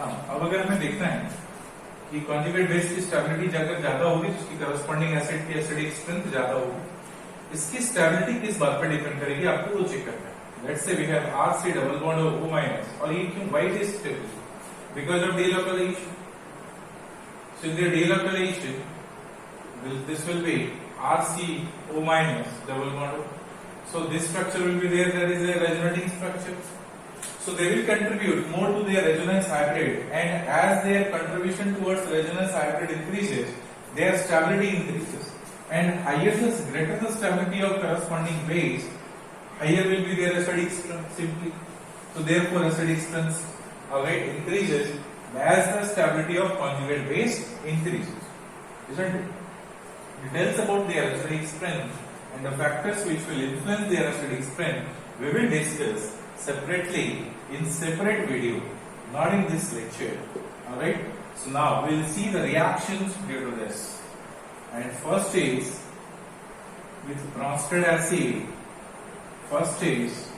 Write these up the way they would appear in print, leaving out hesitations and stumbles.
अब अगर हमें देखना है कि कॉन्जुगेट बेस की स्टेबिलिटी अगर ज्यादा होगी तो उसकी करस्पॉन्डिंग एसिड की एसिडिक स्ट्रेंथ ज्यादा होगी। इसकी स्टेबिलिटी किस बात पर डिपेंड करेगी आपको वो चेक करना है। Let's say we have RC double bond O minus, और ये क्यों why it is stable? Because of delocalization. So in the delocalization, this will be RCO minus double bond O. So this structure will be there. That is a resonating structure. So they will contribute more to their resonance hybrid, and as their contribution towards resonance hybrid increases, their stability increases. And greater the stability of corresponding base, higher will be their acidic strength simply. So therefore acidic strength increases as the stability of conjugate base increases, isn't it? Details about their acidic strength and the factors which will influence their acidic strength we will discuss separately in separate video, not in this lecture. Alright, so now we will see the reactions due to this. And first is with Bronsted acid. First is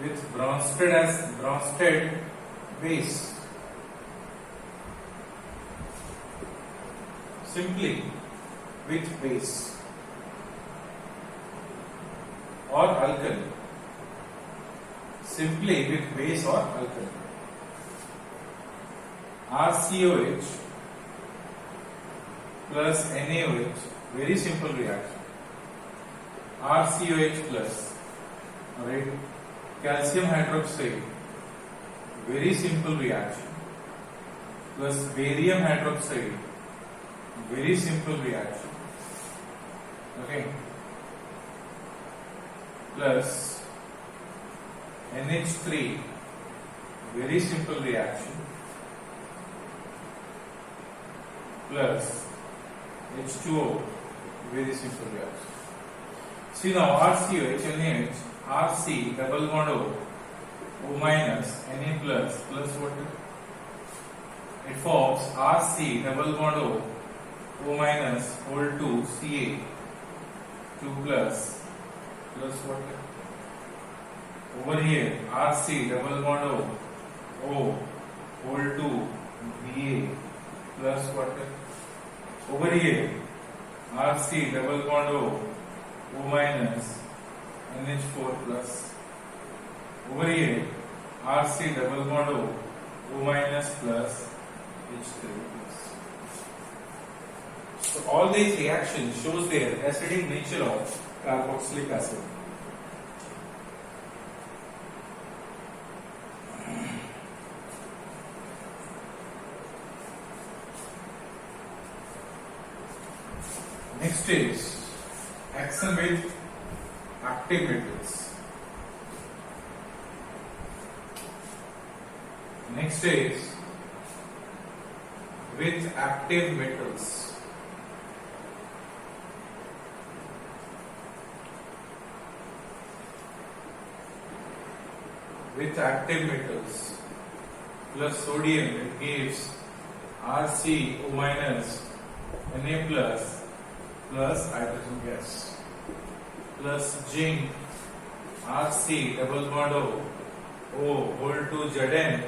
with Bronsted base. Simply with base or alkali. Simply with base or alkali. RCOH plus NaOH, very simple reaction. RCOH plus, alright, calcium hydroxide, very simple reaction, plus barium hydroxide, very simple reaction, okay, plus NH3, very simple reaction, plus H2O, very simple reaction. See now RCOH, NaOH, RC double bond O minus, Na plus what? It forms RC double bond O minus whole 2 Ca 2 plus what? Over here RC double bond O whole 2 Ba plus what? Over here RC double bond O minus NH4 plus. Over here RC double bond O minus plus H3 plus. So all these reactions shows their acidic nature of carboxylic acid. Next is action with active metals. Next is with active metals. With active metals plus sodium, it gives RCO minus Na plus hydrogen gas, plus zinc RC double bond O whole 2 Zn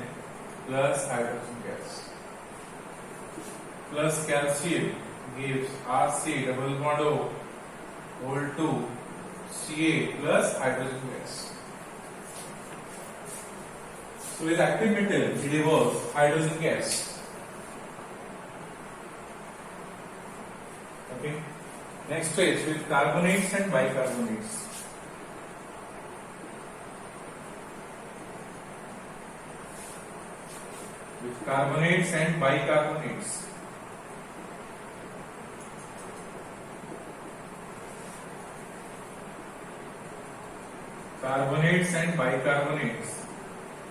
plus hydrogen gas, plus calcium gives RC double bond O whole 2 Ca plus hydrogen gas. So with active metal it evolves hydrogen gas. Okay. Next is with carbonates and bicarbonates. With carbonates and bicarbonates. Carbonates and bicarbonates.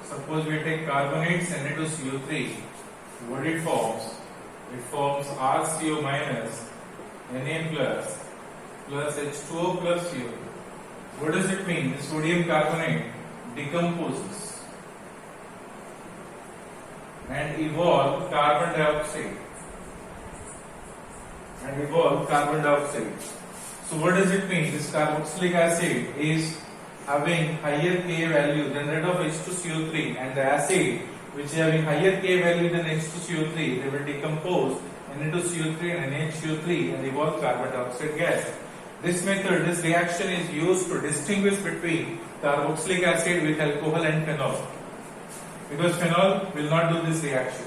Suppose we take carbonates Na2CO3. What it forms? It forms RCO minus Na plus H2O plus CO2. What does it mean? The sodium carbonate decomposes and evolve carbon dioxide. So what does it mean? This carboxylic acid is having higher Ka value than that of H2CO3 and the acid which is having higher Ka value than H2CO3, they will decompose Na2CO3 and NaHCO3 and evolve carbon dioxide gas. This method, this reaction is used to distinguish between carboxylic acid with alcohol and phenol. Because phenol will not do this reaction.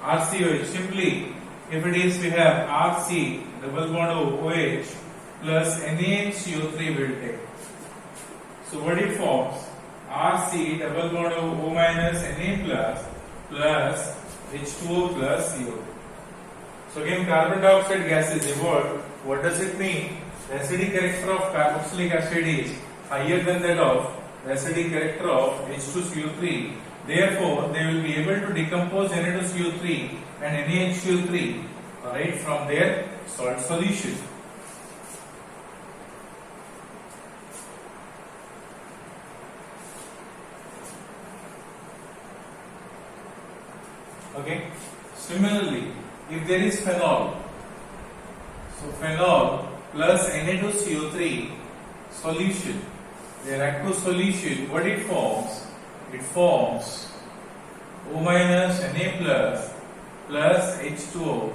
RCOH, simply if it is we have RC double bond OH plus NaHCO3 will take. So what it forms? RC double bond O minus Na plus H2O plus CO2. So again carbon dioxide gas is evolved. What does it mean? The acidic character of carboxylic acid is higher than that of the acidic character of H2CO3. Therefore, they will be able to decompose Na2CO3 and NaHCO3 right from their salt solution. Okay. Similarly, if there is phenol, so phenol plus Na2CO3 solution, their aqueous solution, what it forms? It forms O minus Na plus H2O,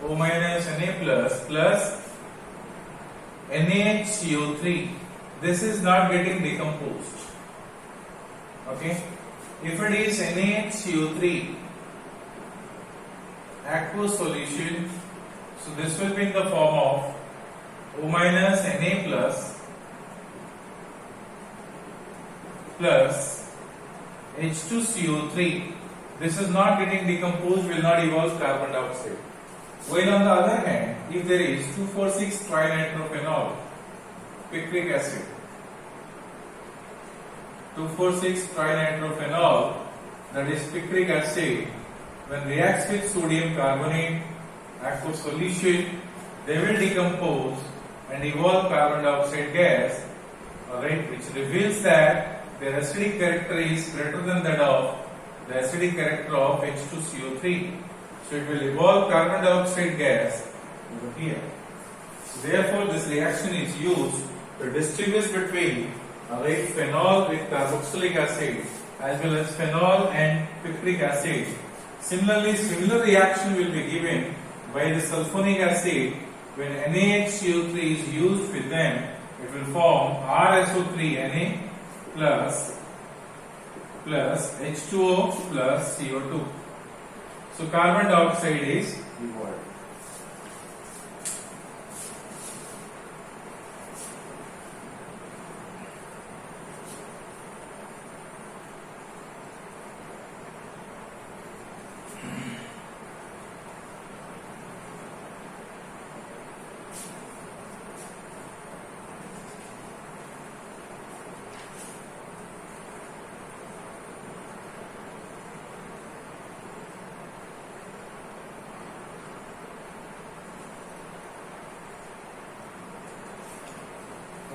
O minus Na plus NaHCO3. This is not getting decomposed. Okay. If it is NaHCO3 aqueous solution, so this will be in the form of O minus Na plus H2CO3. This is not getting decomposed, will not evolve carbon dioxide. While on the other hand, if there is 2,4,6-trinitrophenol, picric acid, 2,4,6-trinitrophenol, that is picric acid, when reacts with sodium carbonate, aqueous solution, they will decompose and evolve carbon dioxide gas, alright, which reveals that their acidic character is greater than that of the acidic character of H2CO3. So it will evolve carbon dioxide gas over here. So therefore, this reaction is used to distinguish between phenol with carboxylic acid as well as phenol and picric acid. Similarly, similar reaction will be given by the sulfonic acid. When NaHCO3 is used with them, it will form RSO3Na plus H2O plus CO2. So carbon dioxide is evolved.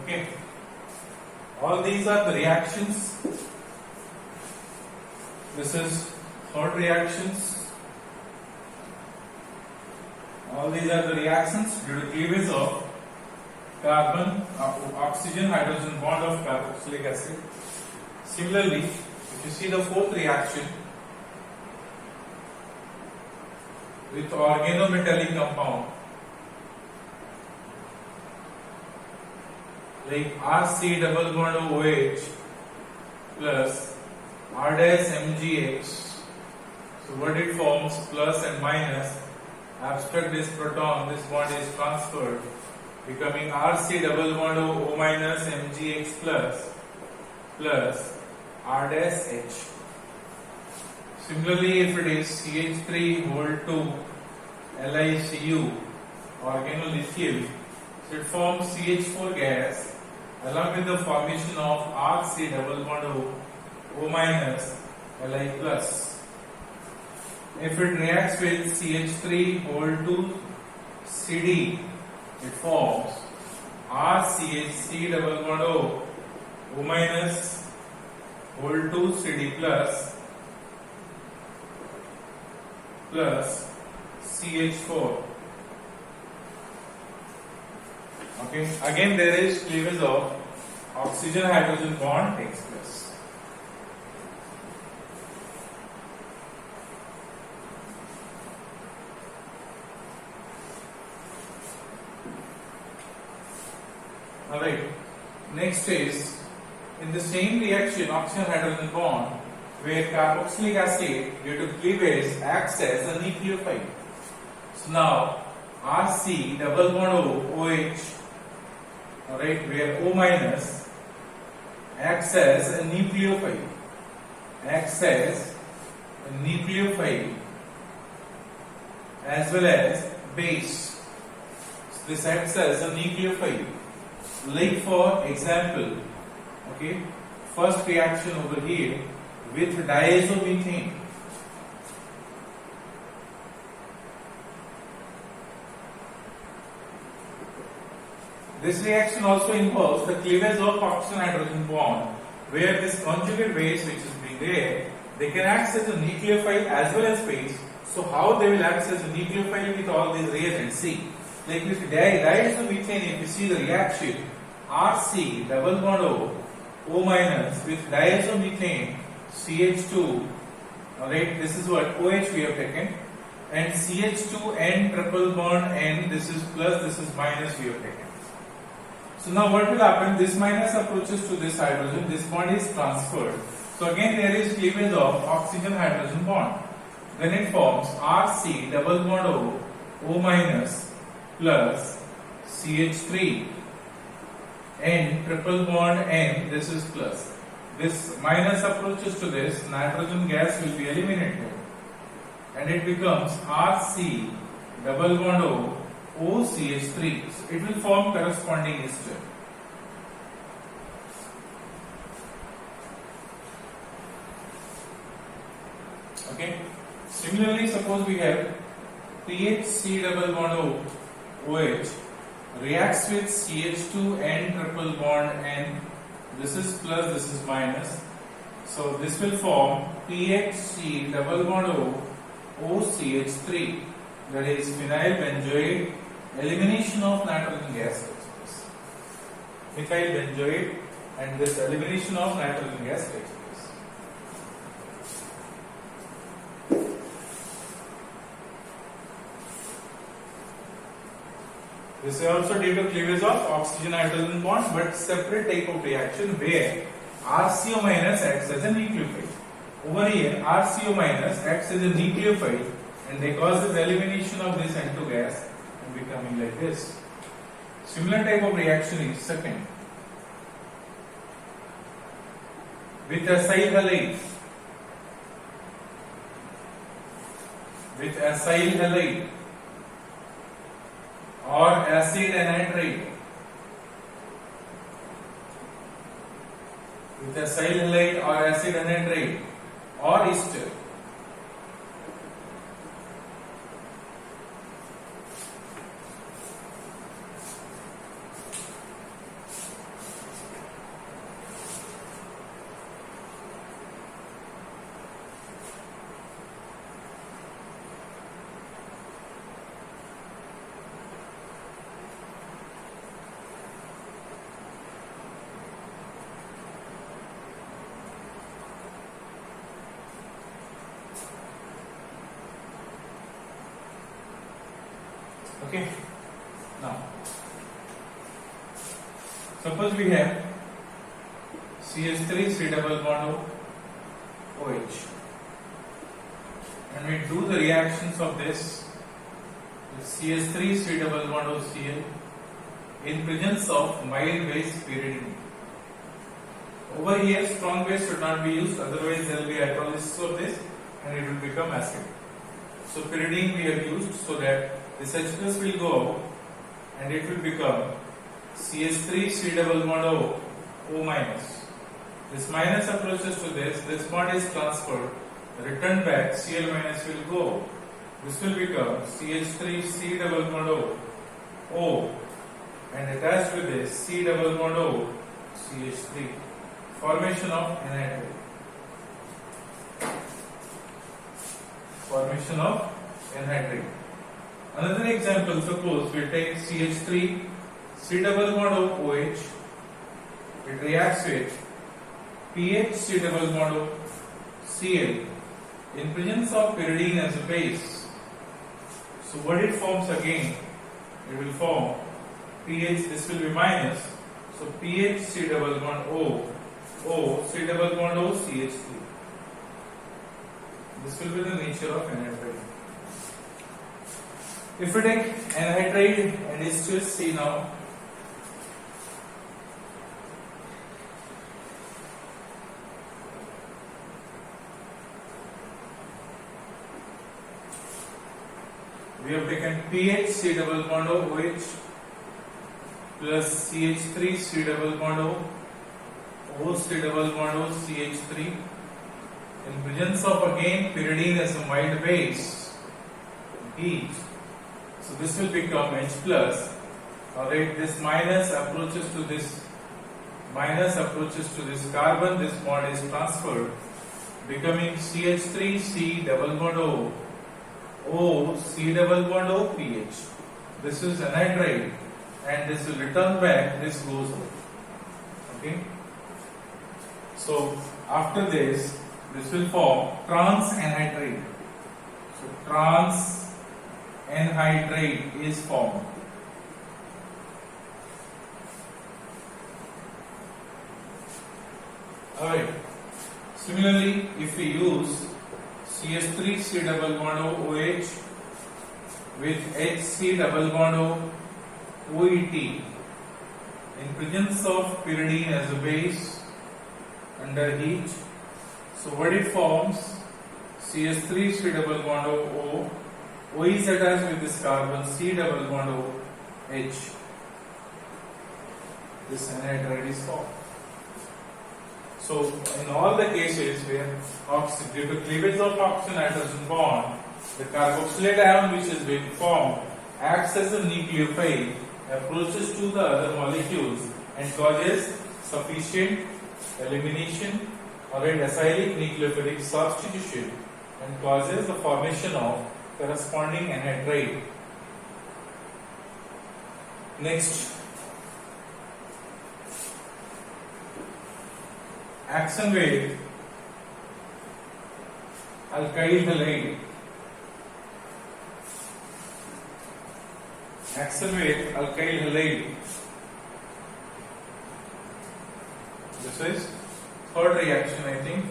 Okay. All these are the reactions. This is hot reactions. All these are the reactions due to cleavage of carbon, oxygen, hydrogen bond of carboxylic acid. Similarly, if you see the fourth reaction with organometallic compound, like RC double bond OH plus R dash MgH. So what it forms, plus and minus, abstract this proton, this bond is transferred, becoming RC double bond O minus MgH plus R dash H. Similarly, if it is CH3 whole 2 LiCu organolithium, so it forms CH4 gas along with the formation of RC double bond O minus Li plus. If it reacts with CH3 whole 2 CD, it forms RCHC double bond O minus whole 2 CD plus CH4. Okay. Again, there is cleavage of oxygen hydrogen bond takes place. Alright, next is in the same reaction oxygen hydrogen bond where carboxylic acid due to cleavage acts as a nucleophile. So now RC double bond OH, alright, where O minus acts as a nucleophile, as well as base. So this acts as a nucleophile. Like for example, okay, first reaction over here with diazomethane. This reaction also involves the cleavage of oxygen hydrogen bond, where this conjugate base which is being there, they can act as a nucleophile as well as base. So how they will act as a nucleophile with all these reagents? See, like with diazomethane, if you see the reaction, RC double bond O minus with diazomethane CH2, alright, this is what OH we have taken, and CH2 N triple bond N, this is plus, this is minus we have taken. So now what will happen? This minus approaches to this hydrogen, this bond is transferred. So again there is cleavage of oxygen hydrogen bond. Then it forms RC double bond O minus plus CH3 N triple bond N, this is plus. This minus approaches to this, nitrogen gas will be eliminated and it becomes RC double bond OCH3. So it will form corresponding ester. Okay. Similarly, suppose we have PHC double bond OH reacts with CH2 N triple bond N. This is plus, this is minus. So this will form PHC double bond OCH3. That is phenyl benzoate. Elimination of nitrogen gas takes place. Methyl benzoate and this elimination of nitrogen gas takes place. This is also due to cleavage of oxygen hydrogen bond, but separate type of reaction where RCO minus acts as a nucleophile. Over here, RCO minus acts as a nucleophile and they cause this elimination of this N2 gas and becoming like this. Similar type of reaction is second with acyl halide. Or acid anhydride. With acyl halide or acid anhydride or ester. Okay. Now, suppose we have CH3 C double bond OH, and we do the reactions of this with CH3 C double bond Cl in presence of mild base pyridine. Over here, strong base should not be used, otherwise there will be hydrolysis of this and it will become acid. So pyridine we have used so that this H plus will go out and it will become CH3 C double bond O minus. This minus approaches to this bond is transferred, returned back, Cl minus will go. This will become CH3 C double bond O and attached with this C double bond O CH3. Formation of anhydride. Another example, suppose we take CH3 C double bond OH it reacts with pH C double bond O Cl in presence of pyridine as a base. So what it forms again? It will form pH. This will be minus. So pH C double bond O C double bond O CH3. This will be the nature of anhydride. If we take anhydride and ester, see now. We have taken pH C double bond O OH plus CH3 C double bond O C double bond O CH3 in presence of again pyridine as a mild base heat. So this will become H plus. Alright, this minus approaches to this carbon, this bond is transferred, becoming CH3 C double bond O C double bond O pH. This is anhydride and this will return back, this goes out. Okay. So after this will form trans anhydride. So trans anhydride is formed. Alright. Similarly, if we use CH3 C double bond O OH with HC double bond O OET in presence of pyridine as a base under heat. So what it forms? CH3 C double bond O O is attached with this carbon C double bond O H. This anhydride is formed. So in all the cases where due to cleavage of oxygen hydrogen bond, the carboxylate ion which is being formed acts as a nucleophile, approaches to the other molecules and causes sufficient elimination or an acyclic nucleophilic substitution and causes the formation of corresponding anhydride. Next, action with alkyl halide. Action with alkyl halide. This is third reaction, I think.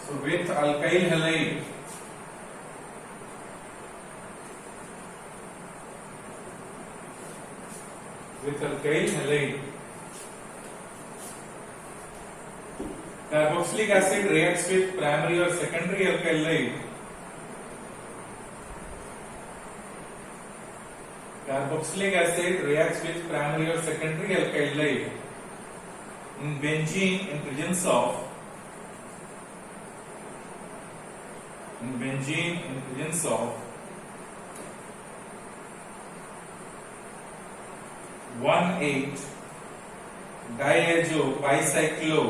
So with alkyl halide, carboxylic acid reacts with primary or secondary alkyl Carboxylic acid reacts with primary or secondary alkyl in benzene in presence of 1,8 diazo bicyclo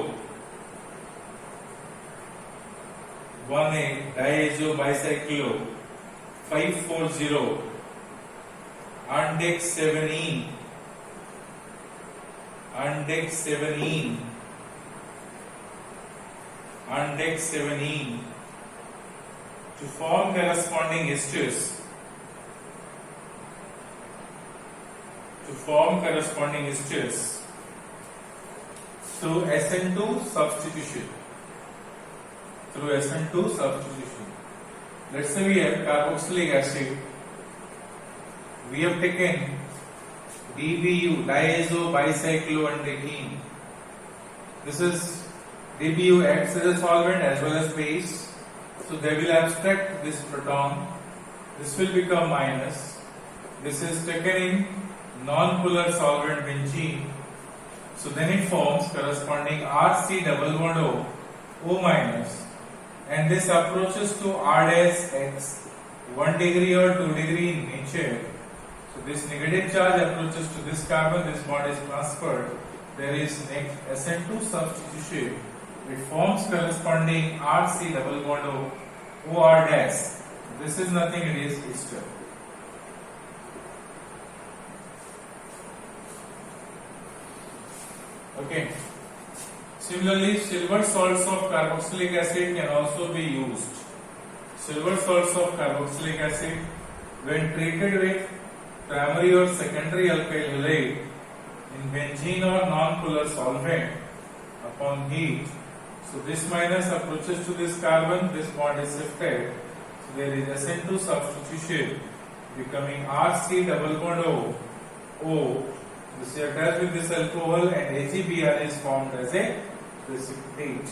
540 andexavenine to form corresponding esters. Through SN2 substitution. Let's say we have carboxylic acid. We have taken DBU, diazo bicycloandrogen. This is DBU acts as a solvent as well as base. So they will abstract this proton. This will become minus. This is taken in non-polar solvent benzene. So then it forms corresponding RC double bond O minus. And this approaches to R dash X 1 degree or 2 degree in nature. So this negative charge approaches to this carbon, this bond is transferred. There is SN2 substitution. It forms corresponding RC double bond OR dash. This is nothing, it is ester. Okay. Similarly, silver salts of carboxylic acid can also be used. Silver salts of carboxylic acid, when treated with primary or secondary alkyl halide in benzene or non-polar solvent upon heat, so this minus approaches to this carbon, this bond is shifted, so there is SN2 substitution becoming RC double bond O. This is attached with this alcohol and AgBr is formed as a precipitate.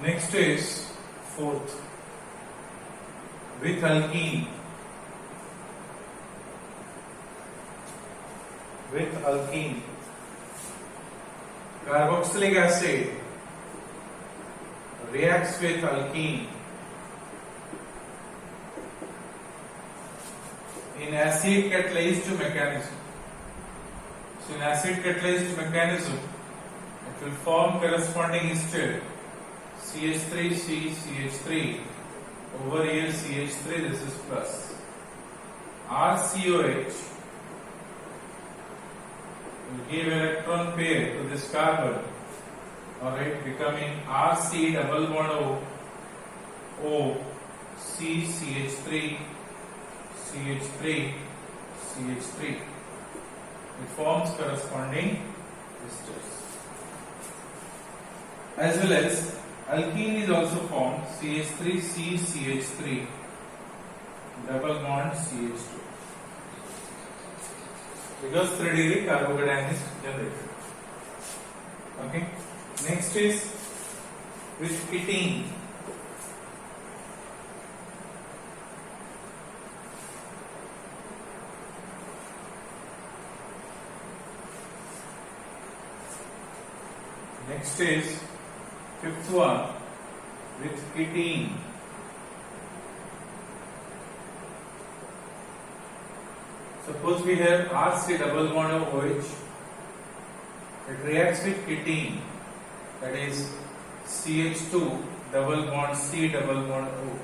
Next is fourth, with alkene. With alkene, carboxylic acid reacts with alkene in acid catalyzed mechanism. So in acid catalyzed mechanism, it will form corresponding ester CH3C CH3 over here CH3, this is plus. RCOH will give electron pair to this carbon, alright, becoming RC double bond O C CH3 CH3 CH3. It forms corresponding esters. As well as alkene is also formed CH3C CH3 double bond CH2 because 3-degree carbocation is generated. Okay. Next is with ketene. Next is fifth one with ketene. Suppose we have RC double bond of OH. It reacts with ketene, that is CH2 double bond C double bond O.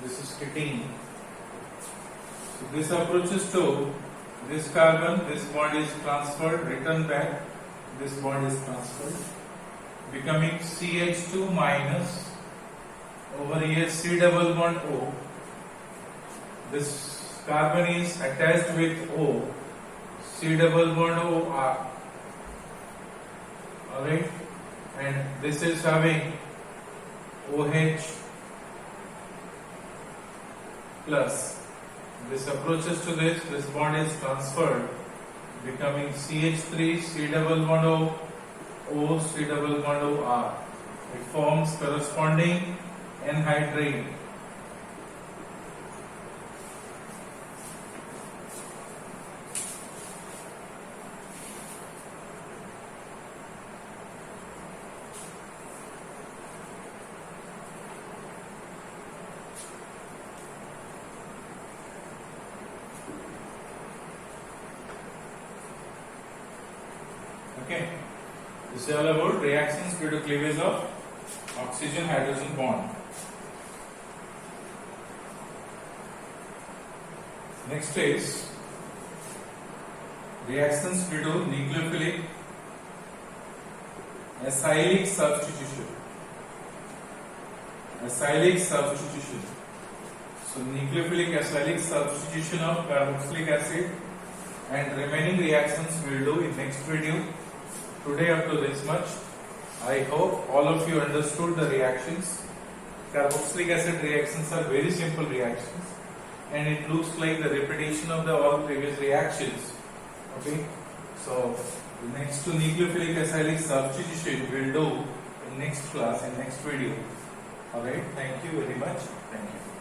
This is ketene. So this approaches to this carbon, this bond is transferred, returned back, this bond is transferred, becoming CH2 minus over here C double bond O. This carbon is attached with O, C double bond O R. Alright, and this is having OH plus. This approaches to this bond is transferred, becoming CH3 C double bond O C double bond O R. It forms corresponding anhydride. Okay, this is all about reactions due to cleavage of oxygen hydrogen bond. Next is reactions due to nucleophilic acylic substitution. Acylic substitution. So nucleophilic acylic substitution of carboxylic acid, and remaining reactions we will do in next video. Today up to this much. I hope all of you understood the reactions. Carboxylic acid reactions are very simple reactions, and it looks like the repetition of the all previous reactions. Okay, so Next to nucleophilic acyclic substitution we'll do in next class, in next video. Alright, thank you very much. Thank you.